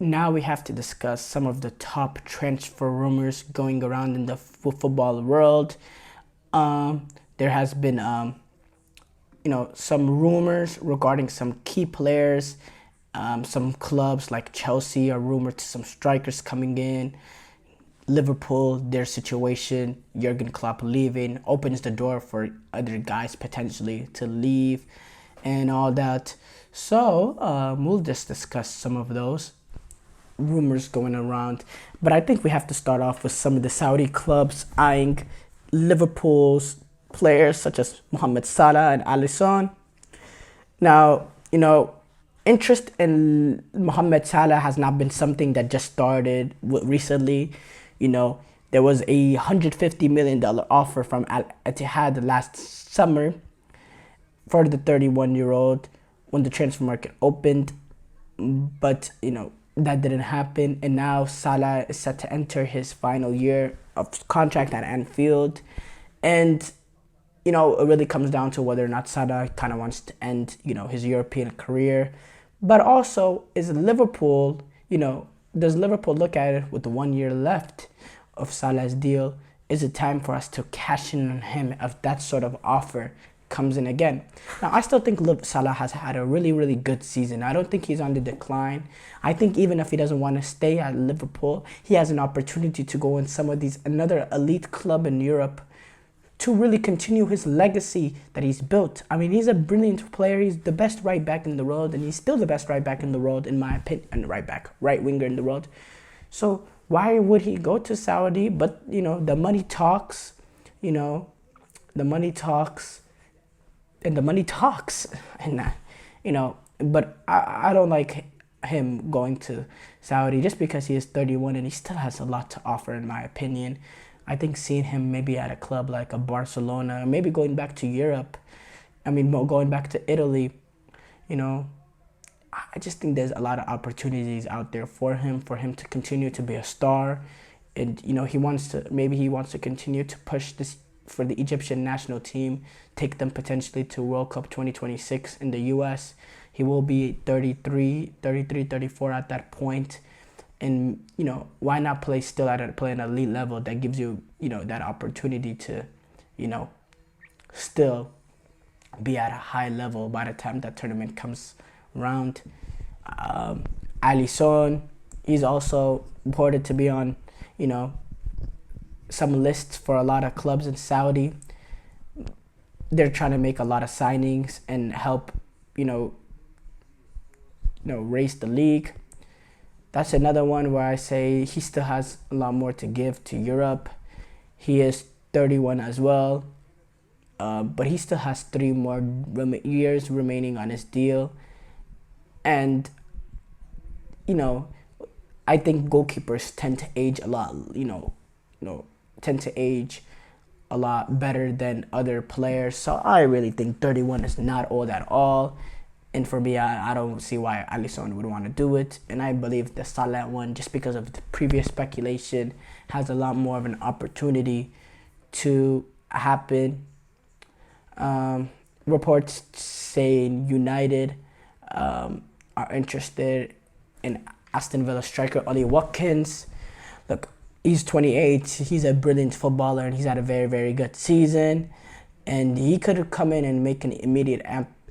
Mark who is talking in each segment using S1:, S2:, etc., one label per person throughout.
S1: Now we have to discuss some of the top transfer rumors going around in the football world. There has been, some rumors regarding some key players. Some clubs like Chelsea are rumored to some strikers coming in. Liverpool, their situation, Jurgen Klopp leaving, opens the door for other guys potentially to leave and all that. So we'll just discuss some of those rumors going around. But I think we have to start off with some of the Saudi clubs eyeing Liverpool's players such as Mohamed Salah and Alisson. Now, interest in Mohamed Salah has not been something that just started recently. There was a $150 million offer from Al Ittihad last summer for the 31-year-old when the transfer market opened. But, that didn't happen. And now Salah is set to enter his final year of contract at Anfield. And, it really comes down to whether or not Salah kind of wants to end, his European career. But also, is Liverpool, does Liverpool look at it with 1 year left of Salah's deal? Is it time for us to cash in on him if that sort of offer comes in again? Now, I still think Salah has had a really, really good season. I don't think he's on the decline. I think even if he doesn't want to stay at Liverpool, he has an opportunity to go in some of these, another elite club in Europe to really continue his legacy that he's built. I mean, he's a brilliant player. He's the best right back in the world, and he's still the best right back in the world, in my opinion, and right winger in the world. So why would he go to Saudi? But, the money talks, the money talks, and the money talks. And, but I don't like him going to Saudi just because he is 31 and he still has a lot to offer, in my opinion. I think seeing him maybe at a club like a Barcelona, maybe going back to Europe, going back to Italy, I just think there's a lot of opportunities out there for him to continue to be a star. And, he wants to continue to push this for the Egyptian national team, take them potentially to World Cup 2026 in the US. He will be 33, 34 at that point. And, why not play an elite level that gives you, that opportunity to, still be at a high level by the time that tournament comes around. Alisson, he's also reported to be on, some lists for a lot of clubs in Saudi. They're trying to make a lot of signings and help, raise the league. That's another one where I say he still has a lot more to give to Europe. He is 31 as well, but he still has 3 more years remaining on his deal. And, I think goalkeepers tend to age a lot, tend to age a lot better than other players. So I really think 31 is not old at all. And for me, I don't see why Alisson would want to do it. And I believe the Salah one, just because of the previous speculation, has a lot more of an opportunity to happen. Reports saying United are interested in Aston Villa striker Ollie Watkins. Look, he's 28. He's a brilliant footballer, and he's had a very, very good season. And he could come in and make an immediate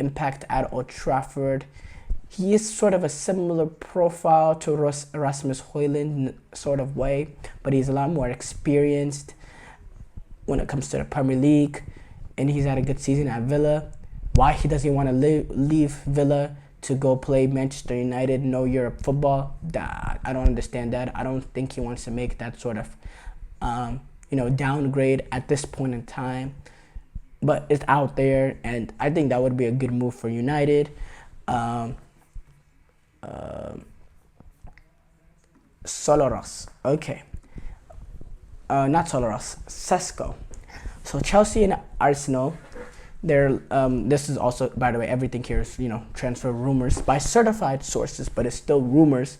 S1: impact at Old Trafford. He is sort of a similar profile to Rasmus Højlund sort of way, but he's a lot more experienced when it comes to the Premier League, and he's had a good season at Villa. Why he doesn't want to leave Villa to go play Manchester United, no Europe football, I don't understand that. I don't think he wants to make that sort of downgrade at this point in time. But it's out there, and I think that would be a good move for United. Soloros. Okay. Not Soloros. Sesko. So Chelsea and Arsenal, they're this is also, by the way, everything here is, transfer rumors by certified sources, but it's still rumors.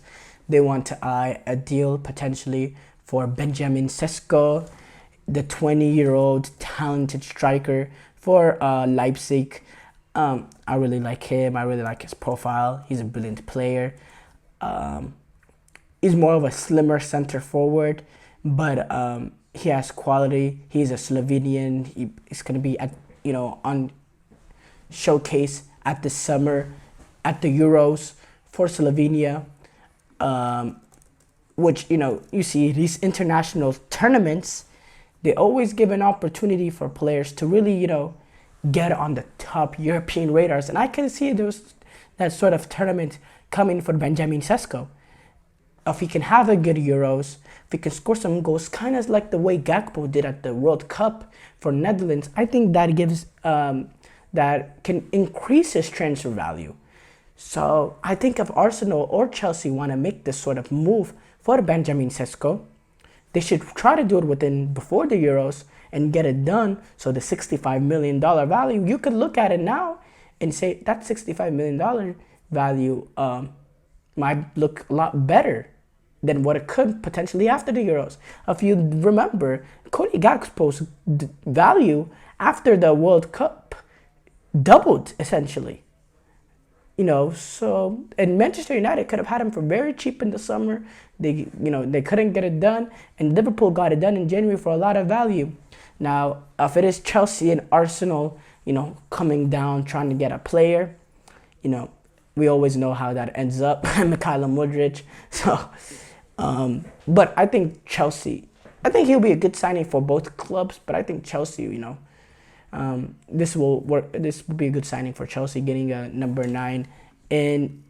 S1: They want to eye a deal potentially for Benjamin Sesko, the 20-year-old talented striker for Leipzig. I really like him. I really like his profile. He's a brilliant player. He's more of a slimmer center forward, but he has quality. He's a Slovenian. He's going to be at on showcase at the summer at the Euros for Slovenia, which you see these international tournaments. They always give an opportunity for players to really get on the top European radars, and I can see that sort of tournament coming for Benjamin Sesko. If he can have a good Euros, if he can score some goals, kind of like the way Gakpo did at the World Cup for Netherlands, I think that gives that can increase his transfer value. So I think if Arsenal or Chelsea want to make this sort of move for Benjamin Sesko, they should try to do it before the Euros and get it done. So the $65 million value, you could look at it now and say that $65 million value might look a lot better than what it could potentially after the Euros. If you remember, Cody Gakpo's value after the World Cup doubled essentially. So and Manchester United could have had him for very cheap in the summer. They couldn't get it done, and Liverpool got it done in January for a lot of value. Now, if it is Chelsea and Arsenal, coming down trying to get a player, we always know how that ends up. Mikhailo Mudryk. So, but I think Chelsea. I think he'll be a good signing for both clubs. But I think Chelsea, this will work. This will be a good signing for Chelsea, getting a number 9. And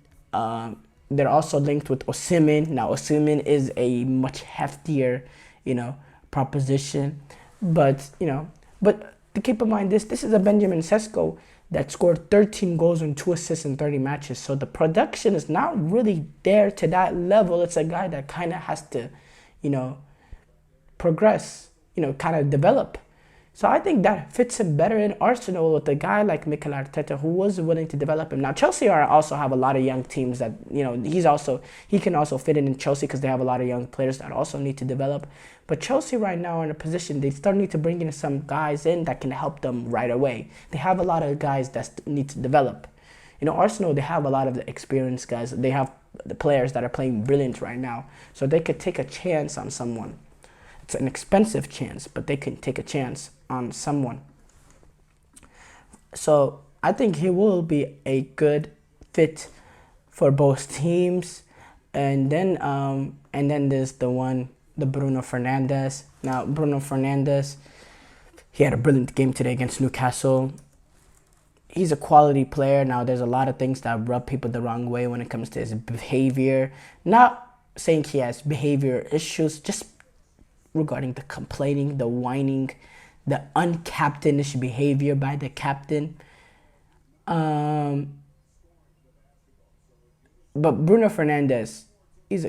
S1: they're also linked with Osimhen. Now, Osimhen is a much heftier, proposition. But to keep in mind, this is a Benjamin Sesko that scored 13 goals and 2 assists in 30 matches. So the production is not really there to that level. It's a guy that kind of has to, progress, kind of develop. So I think that fits him better in Arsenal with a guy like Mikel Arteta, who was willing to develop him. Now, Chelsea also have a lot of young teams that, he can also fit in Chelsea because they have a lot of young players that also need to develop. But Chelsea right now are in a position, they still need to bring in some guys in that can help them right away. They have a lot of guys that need to develop. Arsenal, they have a lot of the experienced guys. They have the players that are playing brilliant right now. So they could take a chance on someone. It's an expensive chance, but they can take a chance on someone. So I think he will be a good fit for both teams. And then there's the Bruno Fernandes. Now, Bruno Fernandes, he had a brilliant game today against Newcastle. He's a quality player. Now, there's a lot of things that rub people the wrong way when it comes to his behavior. Not saying he has behavior issues, just regarding the complaining, the whining, the uncaptainish behavior by the captain. But Bruno Fernandes, he's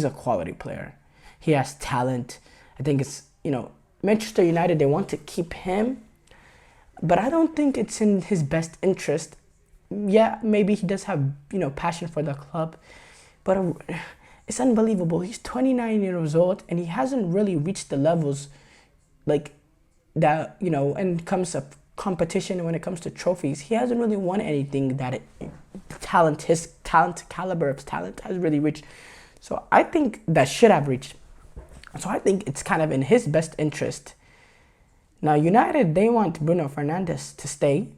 S1: a quality player. He has talent. I think it's, Manchester United, they want to keep him, but I don't think it's in his best interest. Yeah, maybe he does have, passion for the club, but it's unbelievable. He's 29 years old and he hasn't really reached the levels like that, when it comes to competition, when it comes to trophies. He hasn't really won anything that his caliber of talent has really reached. So I think that should have reached. So I think it's kind of in his best interest. Now, United, they want Bruno Fernandes to stay,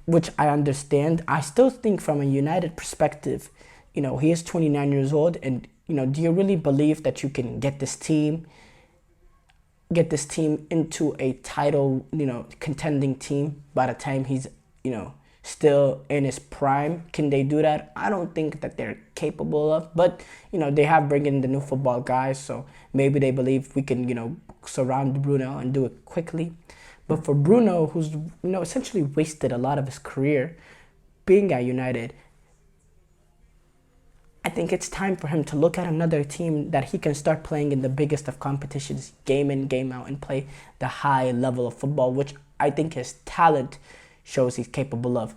S1: which I understand. I still think from a United perspective, he is 29 years old, and, do you really believe that you can get this team into a title, contending team by the time he's, still in his prime? Can they do that? I don't think that they're capable of, but, they have bring in the new football guys, so maybe they believe we can, surround Bruno and do it quickly. But for Bruno, who's, essentially wasted a lot of his career being at United, I think it's time for him to look at another team that he can start playing in the biggest of competitions, game in, game out, and play the high level of football, which I think his talent shows he's capable of.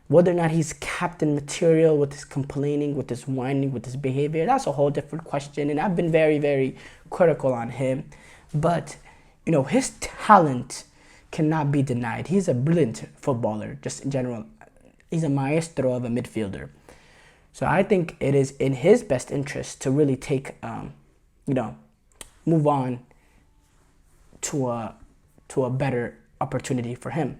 S1: Whether or not he's captain material with his complaining, with his whining, with his behavior, that's a whole different question. And I've been very, very critical on him. But, his talent cannot be denied. He's a brilliant footballer, just in general. He's a maestro of a midfielder. So I think it is in his best interest to really take, move on to a better opportunity for him.